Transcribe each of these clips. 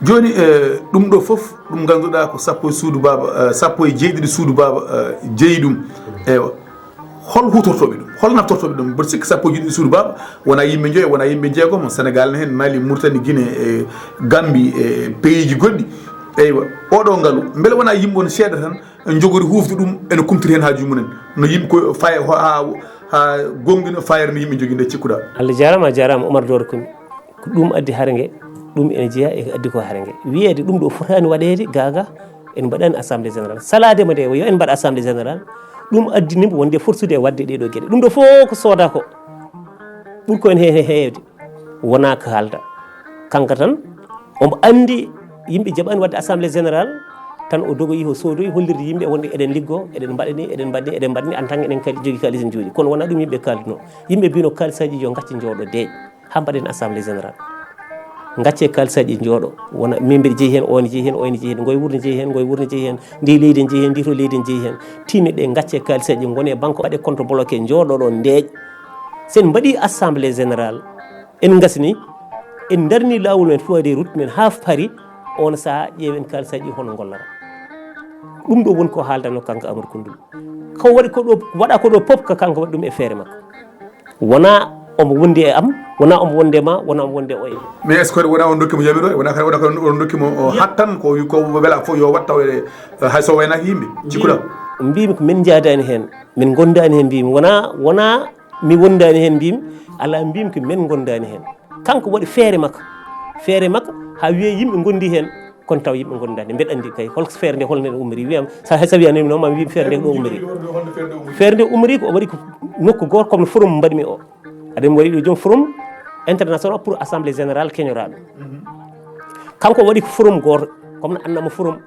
joni ɗum ɗo fof ɗum ganduɗa ko sappo e suudu baaba sappo e jeeɗiɗi suudu baaba jeeyi ɗum ewa hol hutortoɓe ɗum hol naftortoɓe ɗum mboɗo sikki sappo e jeeɗiɗi suudu baaba wona yimɓe joyi wona yimɓe jeegomo Sénégal ne hen Mali Mauritanie Guinée e Gambie e pays ji goɗɗi eywa oɗo ngaalu beele wona yimɓe on seeɗa tan jogori hufde ɗum ene kumtiri hen hajuji mumen no yimɓe ko faya ha gonɗino fayre no yimɓe jogui nde cikkuɗa. Allah jarama Oumar Doro Koumi ko ɗum addi hargue ɗum ene jeeya e addi ko hargue wiyede ɗum ɗo fotani waɗede gaga en mbaɗani assemblée générale saladema nde yo en mbaɗa assemblée générale ɗum addinimo wonde fortude e wadde ɗeɗo gueɗe ɗum ɗo fof ko sooda ko ɓuuri ko en hen heewde wona ko haalda kanko tan omo andi yimɓe jaɓani wadde assemblée générale tan o dogoyi o soodoyi hollirde yimɓe wonde eɗen liggo eɗen mbaɗani en tan eɗen jogui kalis en jooɗi kono wona ɗum yimɓe kalduno yimɓe mbino kalisaji yo gacce jooɗo deeƴ ha mbaɗen assemblée générale gacce kalisaji jooɗo wona min mbiɗa jeeyi hen on jeeyi hen on jeeyi hen ngoye wuurde jeeyi hen ngoye wuurde jeeyi hen ndi leydi en jeeyi hen ndi to leydi en jeeyi hen tinno ɗe gacce kalisaji gone e banque waɗe compte bloqué jooɗoɗo ndeeƴ sen mbaɗi assemblée générale en gasni en darni lawol men fo des routes men ha paari on saaha ƴeewen kalisaji hono gollata ɗum ɗo woni ko haaldano kanko Amadou Koundoul ko waɗi ko ɗo waɗa ko ɗo pop ko kanko waɗi ɗum e feere makko wona omo wondi e am wona omo wonde ma wona omo wonde o e mais est ce que wona on dokkimo yamiro wona on dokkimo hattan ko wela fof yo watta hay so waynaki yimɓe cikkuɗa mbimi ko min jaadani hen min gondani hen mbimi wona mi wondani hen mbimi ala mbimi ko min gondani hen kanko waɗi feere makko ha wiye yimɓe gondi hen kono taw yimɓe gondani mbeɗa andi kay hol feere nde holno ummiri wiyam sa wiyanimi noon ma wiimi feere nde ɗo ummiri feere nde ummiri ko o waɗi ko nokku goto comme no forum mbaɗimi o aɗen waɗi ɗo joni forum international pour assemblée générale keñoraɗo kanko waɗi ko forum goto comme no annama forum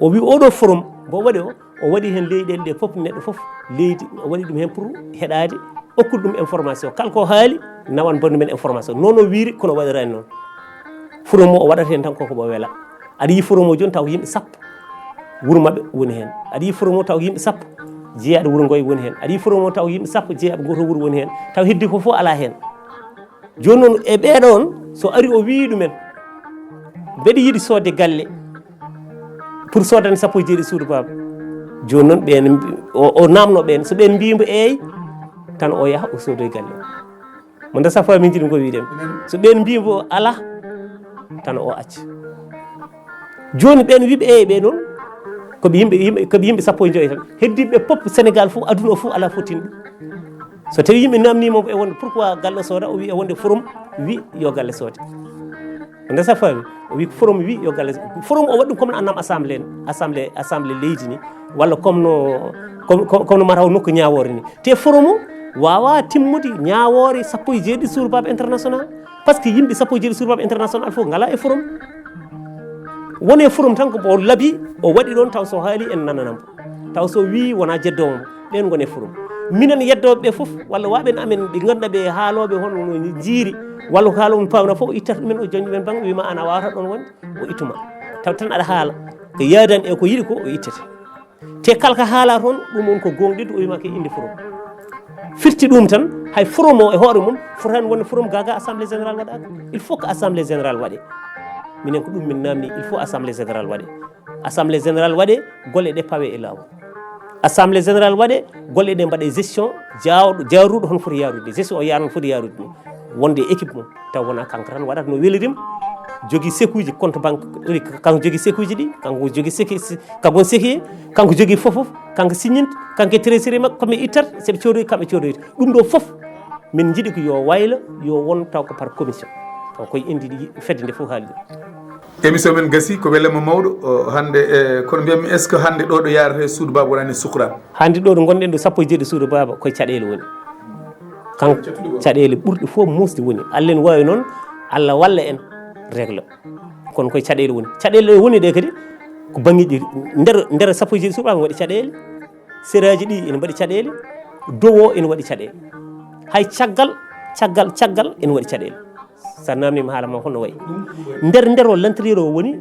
o wi oɗo forum bo waɗi o waɗi hen leyɗele ɗe foof neɗɗo foof leydi o waɗi ɗum hen pour heɗade okkude ɗum information kala ko haali nawan bandu men information noon o wiiri kono waɗirani noon forum o waɗata hen tan koko ɓo weela aɗa yi forum o joni taw yimɓe sappo wuuro mabɓe woni hen aɗa yi forum o taw yimɓe sappo jeeyaɗo wuuro ngoye woni hen aɗa yi forum o taw yimɓe sappo jeeyaɓe goto wuuro woni hen taw heddi ko fof ala hen joni noon e ɓeɗon so ari o wi ɗumen mbeɗa yiiɗi sodde galle pour sodande sappo e jeeɗi suudu baba joni noon ɓen o namno ɓen so ɓen mbimo eyi tan o yaaha o soodoye galle mo nde safa min jiɗi ko wiɗen so ɓen mbimo ala tan o acca joni ɓen wiɓe eyi ɓe noon koɓe yimɓe sappo e joyi tan heddiɓe pop Sénégal fof aduna o fof ala fottinɗo so tawi yimɓe namnimo e wonde pourquoi galle sooda o wi e wonde forum wi yo galle soode nde sa faami o wi ko forum wi yo galle forum o waɗi ɗum comme no annam assemblée leydi ni walla comme no mataw nokku ñawore ni te forum o wawa timmude ñawore sappo e jeeɗiɗi suudu baba international par ce que yimɓe sappo e jeeɗiɗi suudu baba international fof ngala e forum woni forum tan ko o laabi o waɗi ɗon taw so haali en nananamo taw so wi wona jeddomo ɓen gone forum minen yeddoɓe foof walla waɓen amen ɓe ganduɗa ɓe haaloɓe hono jiiri walla ko haaloɓe pawna fof o ittata ɗumen o joñi ɗumen banggue wima an a wawata ɗon wonde o ittuma taw tan aɗa haala ko yadani e ko yiiɗi ko o ittete te kala ko haala toon ɗum woni ko gonɗiɗo o wima ko inde forum firti ɗum tan hay forum o e hoore mum fotani wonde forum gaga assemblée générale waɗaka il faut que assemblée générale waɗe minen ko ɗum min namni il faut assemblée générale waɗe golle ɗe pawe e lawol assemblée générale waɗe golle ɗe mbaɗe gestion jaaruɗo hono foti yarude gestion o yaano foti yarude ɗum wonde équipe mum taw wona kanko tan waɗata no welirim jogui sékuji compte banque kanko jogui sékuji ɗi kanko jogui kanko séki kanko jogui fof kanko signinte kanko e trésorier makko komi ittat seɓe codoyi kamɓe codoyta ɗum ɗo foof min jiiɗi ko yo wayla yo won taw ko par commission taw koye indi fedde nde fof haali ɗum émission men gasi ko welema mawɗo hande kono mbiyatmi est ce que hande ɗo ɗo yarata e suudu baba wonani sukran hande ɗo ɗo gonɗen ɗo sappo e jeeɗi suudu baba koye caɗele woni kanko caɗele ɓurɗe fof musde woni Allah en wawi noon Allah walla en règle kono koye caɗele woni caɗele ɗe woni ɗe kadi ko bangueji nder sappo e jeeɗi suudu baba waɗi caɗele séraji ɗi ene mbaɗi caɗele dowo ene waɗi caɗele hay caggal ene waɗi caɗele sa namnima haala ma holno wayi nder o l'intérieur o woni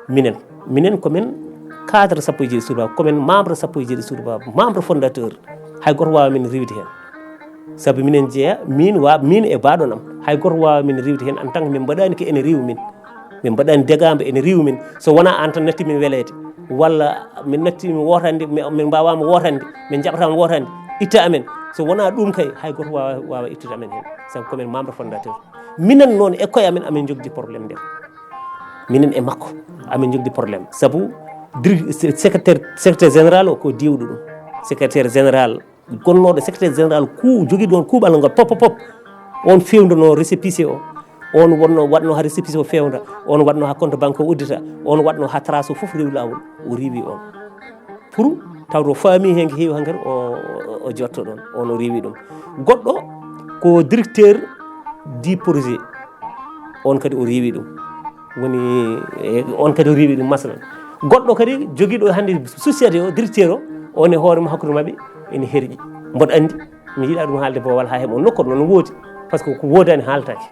minen komin cadre sappo e jeeɗi suudu baba komin membre sappo e jeeɗi suudu baba membre fondateur hay goto wawa min riwde hen sabu minen jeeya min e baɗonam hay goto wawa min riwde hen en tant que min mbaɗani ko ene riw min mbaɗani degamba ene riw min so wona an tan natti min welede walla min natti min wotande min mbawama wotande min jaɓatama wotande itta amen so wona ɗum kay hay goto wawa ittude amen hen sabu komin membre fondateur minen noon e koye amen amin jogdi probléme nder minen e makko amin jogdi probléme sabu secrétaire général o ko diwɗo ɗum secrétaire général gonnoɗo secrétaire général jogui ɗon kuuɓal ngal pop on fewdono récépissé o on waɗno ha récépissé o fewda on waɗno ha compte banque o uddita on waɗno ha trace o foof rewi lawol o riwi on pour tawto faami hen ko heewi hankkadi o jotto ɗon on o rewi ɗum goɗɗo ko directeur du projet on kadi o rewi ɗum woni on kadi o rewi ɗum masalan goɗɗo kadi joguiɗo hande société o directeur o on e hoorema hakkude mabɓe ene herƴi mboɗo andi mi yiiɗa ɗum haalde boowal ha heeɓo nokkoto noon woodi par ce que ko woodani haaltake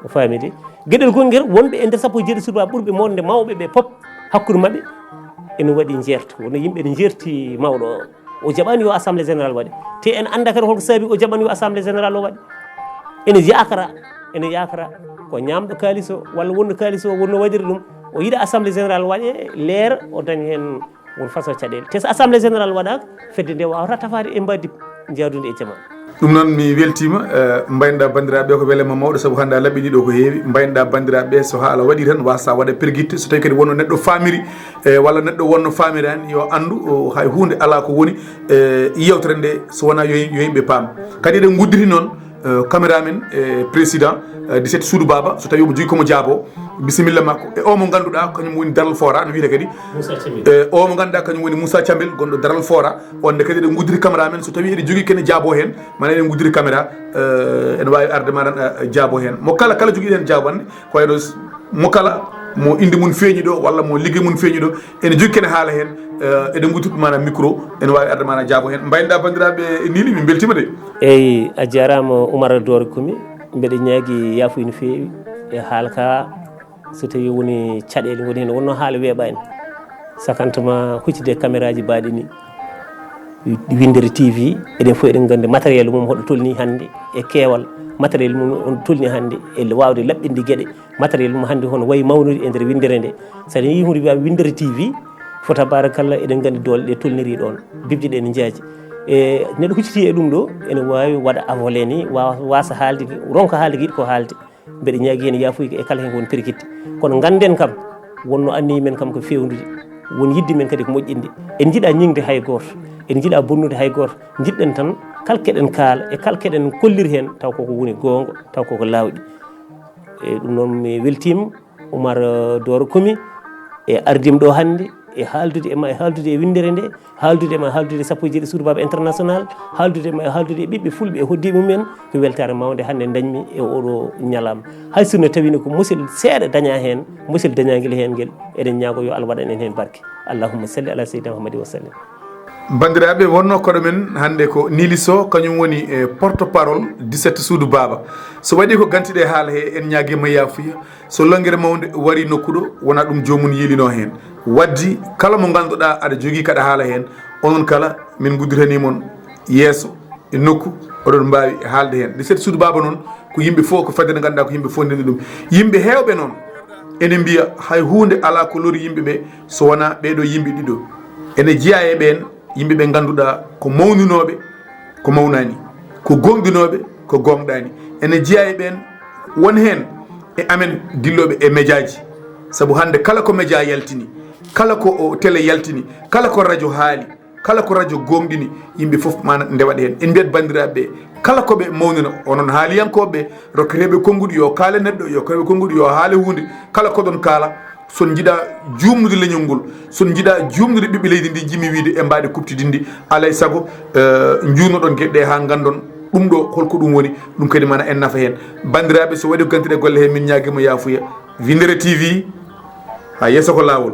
o faamide gueɗel gonguel wonɓe e nder sappo e jeeɗi suudu ɓurɓe monde mawɓe ɓe pop hakkude mabɓe ene waɗi jerto wono yimɓe ne jerti mawɗo o jaɓani yo assemblée général waɗe te en anda kadi holko saabi o jaɓani yo assemblée général o waɗe ene yakara ko ñamɗo kalis o walla wonno kalis o wonno waɗiri ɗum o yiiɗa assemblée général waɗe leer o dañi hen won façon caɗele te so assemblée général waɗaka fedde nde wawata tafade e mbaddi jaadude e jama ɗum noon mi weltima mbaynoɗa bandiraɓeɓe ko welema mawɗo saabu hande a labɓini ɗo ko heewi mbaynoɗa bandiraɓeɓe so haala waɗi tan wasa waɗa perguitte so tawi kadi wonno neɗɗo famiri walla neɗɗo wonno famirani yo andu hay hunde ala ko woni yewtere nde so wona yo yimɓe paam kadi eɗen gudditi noon caméramen président 17 SUUDU BAABA so tawi omo jogui komo jaabo bisimilla makko e o mo ganduɗa kañum woni daral fora no wiyete kadi o mo ganduɗa kañum woni Moussa Thiambel gonɗo daral fora onde kadi eɗen guddiri caméra men so tawi eɗen jogui kene jaabo hen mana eɗen guddiri caméra ene wawi arde maɗan jaabo hen mo kala joguiɗo hen jaabande ko wayno mo kala mo inde mum feeñi ɗo walla mo ligguey mum feeñi ɗo ene jogui kene haala hen eɗen guddiɓe mana micro ene wawi arde mana jaabo hen mbaynoɗa bandiraɓe Nily min beltima de eyyi a jarama Oumar Dore Koumi mbeɗa ñaagui yaafuya no feewi e haalka so tawi woni caɗele goni hen wonno haala weeɓani sakantuma huccide caméra ji mbaɗi ni Winndere-tv eɗen fof eɗen gandi matériel mum hoɗo tolni hande e keewal matériel mum on tolni hande e wawde laɓɓinde gueɗe matériel mum hande hono wayi mawnude e nder Winndere nde saɗa yi hunde wiya Winndere-tv fo tabarakallah eɗen gandi doole ɗe tolniri ɗon bibje ɗe ne jaaji e neɗɗo hucciti e ɗum ɗo ene wawi waɗa avolé ni wasa haalde ronka haalde ko yiɗi ko haalde mbeɗa ñaagui hen yaafuya e kala hen ko woni perkitte kono ganden kam wonno anniyi men kam ko fewnude won yidde men kadi ko moƴƴinde en jiiɗa ñingde hay goto en jiiɗa bonnude hay goto jiɗɗen tan kalkeɗen kaala e kalkeɗen kolliri hen taw koko woni gonga taw koko lawɗi e ɗum noon mi weltima Oumar Dore Koumi e ardima ɗo hande e haaldude e ma e haaldude e Winndere nde haaldude ma haaldude sappo e jeeɗi SUUDU BAABA international haaldude ma e haaldude e ɓiɓɓe fulɓe e hoddiɓe mumen ko weltare mawde hande dañmi e oɗo ñalama hay sinno tawino ko musidɗo seeɗa daña hen musidɗo dañaguel hen guel eɗen ñaago yo Allah waɗan en hen barke allahumma salli ala sayyidina Muhammadin wa sallam bandiraɓe wonno koɗo men hande ko NILY SOW kañum woni porte parole 17 SUUDU BAABA so waɗi ko gantiɗe haala he en ñaaguima yaafuya so longguere mawde wari nokkuɗo wona ɗum jomum yiilino hen waddi kala mo ganduɗa aɗa jogui kaɗa haala hen onon kala min gudditanimon yeeso e nokku oɗon mbawi haalde hen 17 SUUDU BAABA noon ko yimɓe fof ko fedde nde ganduɗa ko yimɓe fof ndeni ɗum yimɓe hewɓe noon ene mbiya hay hunde ala ko lori yimɓeɓe so wona ɓeɗo yimɓe ɗiɗo ene jeeya e ɓen yimɓeɓe ganduɗa ko mawnunoɓe ko mawnani ko gonɗinoɓe ko gonɗani ene jeeya e ɓen won hen e amen dilloɓe e média ji saabu hande kala ko média yaltini kala ko télé yaltini kala ko radio haali kala ko radio gonɗini yimɓe foof mana ndewaɗa hen en mbiyat bandiraɓeɓe kala koɓe mawnina onon haaliyankoɓe rokketeɓe konnguɗi yo kaale neɗɗo yo kaale konnguɗi yo haale hunde kala koɗon kaala son jiiɗa jumnude leñol ngol son jiiɗa jumnude ɓiɓɓe leydi ndi jimmi wiide e mbaɗe kuptidinde alay saago jurnoɗon gueɗɗe ha gandon ɗum ɗo holko ɗum woni ɗum kadi mana en nafa hen bandiraɓe so waɗi ko gantiɗe golle he min ñaaguima yaafuya Winndere-tv ha yesso ko lawol